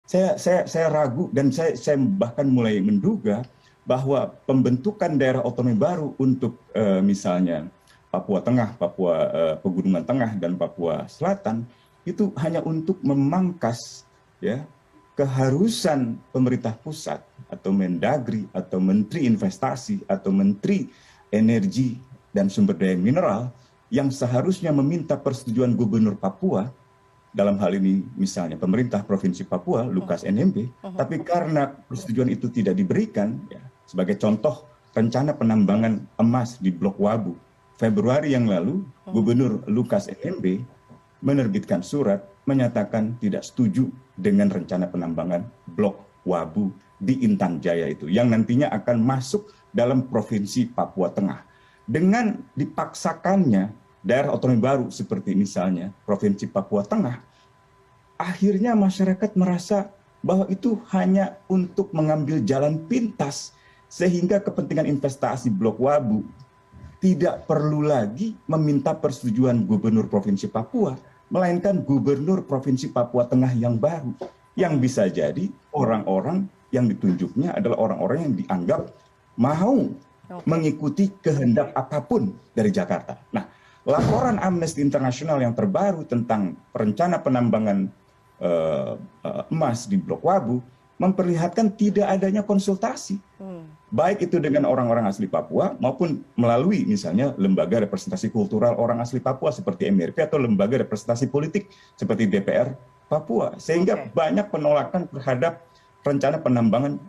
Saya ragu dan saya bahkan mulai menduga bahwa pembentukan daerah otonomi baru untuk misalnya Papua Tengah, Papua Pegunungan Tengah dan Papua Selatan itu hanya untuk memangkas ya keharusan pemerintah pusat atau Mendagri atau Menteri Investasi atau Menteri Energi dan Sumber Daya Mineral yang seharusnya meminta persetujuan Gubernur Papua, dalam hal ini misalnya pemerintah Provinsi Papua, Lukas NMB, tapi karena persetujuan itu tidak diberikan, ya, sebagai contoh rencana penambangan emas di Blok Wabu, Februari yang lalu, Gubernur Lukas NMB menerbitkan surat menyatakan tidak setuju dengan rencana penambangan Blok Wabu di Intan Jaya itu, yang nantinya akan masuk dalam Provinsi Papua Tengah. Dengan dipaksakannya daerah otonomi baru seperti misalnya Provinsi Papua Tengah, akhirnya masyarakat merasa bahwa itu hanya untuk mengambil jalan pintas, sehingga kepentingan investasi Blok Wabu tidak perlu lagi meminta persetujuan Gubernur Provinsi Papua, melainkan Gubernur Provinsi Papua Tengah yang baru, yang bisa jadi orang-orang yang ditunjuknya adalah orang-orang yang dianggap mau mengikuti kehendak apapun dari Jakarta. Nah, laporan Amnesty International yang terbaru tentang rencana penambangan emas di Blok Wabu memperlihatkan tidak adanya konsultasi, baik itu dengan orang-orang asli Papua maupun melalui misalnya lembaga representasi kultural orang asli Papua seperti MRP atau lembaga representasi politik seperti DPR Papua, sehingga banyak penolakan terhadap rencana penambangan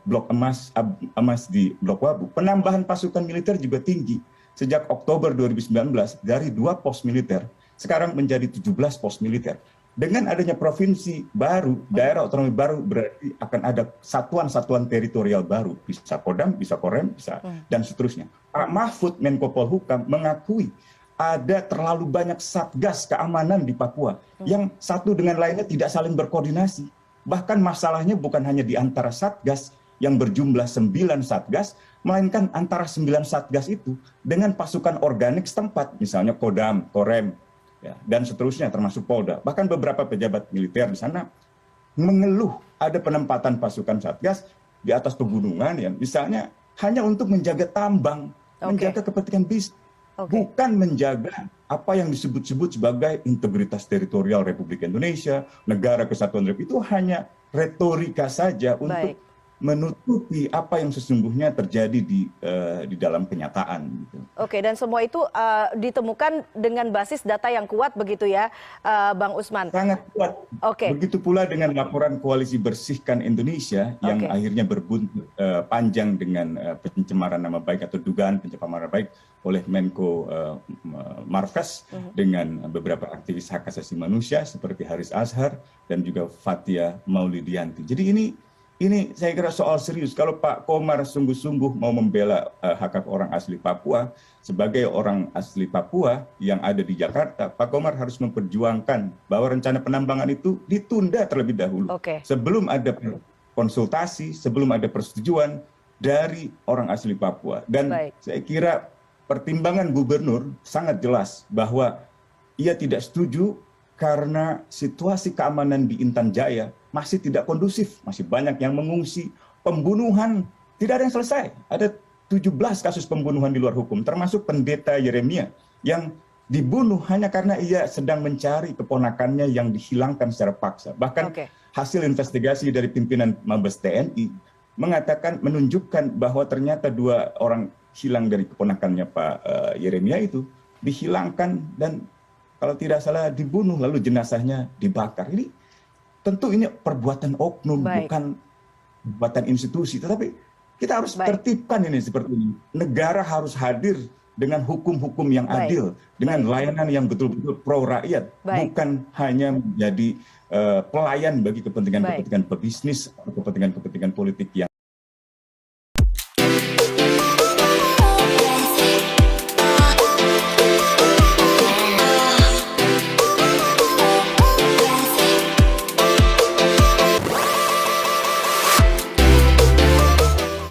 blok emas di Blok Wabu. Penambahan pasukan militer juga tinggi. Sejak Oktober 2019 dari 2 pos militer sekarang menjadi 17 pos militer. Dengan adanya provinsi baru, daerah otonomi baru, berarti akan ada satuan-satuan teritorial baru, bisa Kodam, bisa Korem, bisa dan seterusnya. Pak Mahfud Menko Polhukam mengakui ada terlalu banyak satgas keamanan di Papua yang satu dengan lainnya tidak saling berkoordinasi. Bahkan masalahnya bukan hanya di antara satgas yang berjumlah 9 satgas, melainkan antara 9 satgas itu dengan pasukan organik setempat, misalnya Kodam, Korem, ya, dan seterusnya termasuk Polda. Bahkan beberapa pejabat militer di sana mengeluh ada penempatan pasukan satgas di atas pegunungan, ya, misalnya hanya untuk menjaga tambang, menjaga kepentingan bisnis. Bukan menjaga apa yang disebut-sebut sebagai integritas teritorial Republik Indonesia, negara kesatuan Republik, itu hanya retorika saja untuk menutupi apa yang sesungguhnya terjadi di dalam kenyataan. Gitu. Oke, dan semua itu ditemukan dengan basis data yang kuat begitu ya, Bang Usman? Sangat kuat. Begitu pula dengan laporan Koalisi Bersihkan Indonesia yang akhirnya berbuntut panjang dengan pencemaran nama baik atau dugaan pencemaran nama baik oleh Menko Marves dengan beberapa aktivis hak asasi manusia seperti Haris Azhar dan juga Fathia Maulidiyanti. Jadi ini saya kira soal serius. Kalau Pak Komar sungguh-sungguh mau membela hak-hak orang asli Papua, sebagai orang asli Papua yang ada di Jakarta, Pak Komar harus memperjuangkan bahwa rencana penambangan itu ditunda terlebih dahulu. Sebelum ada konsultasi, sebelum ada persetujuan dari orang asli Papua. Dan saya kira pertimbangan gubernur sangat jelas bahwa ia tidak setuju karena situasi keamanan di Intan Jaya masih tidak kondusif, masih banyak yang mengungsi, pembunuhan tidak ada yang selesai. Ada 17 kasus pembunuhan di luar hukum, termasuk pendeta Yeremia yang dibunuh hanya karena ia sedang mencari keponakannya yang dihilangkan secara paksa. Bahkan hasil investigasi dari pimpinan Mabes TNI mengatakan, menunjukkan bahwa ternyata 2 orang hilang dari keponakannya Pak Yeremia itu dihilangkan dan kalau tidak salah dibunuh, lalu jenazahnya dibakar. Ini tentu ini perbuatan oknum, bukan perbuatan institusi. Tetapi kita harus tertibkan ini seperti ini. Negara harus hadir dengan hukum-hukum yang adil, dengan layanan yang betul-betul pro rakyat, bukan hanya menjadi pelayan bagi kepentingan-kepentingan pebisnis atau kepentingan-kepentingan politik yang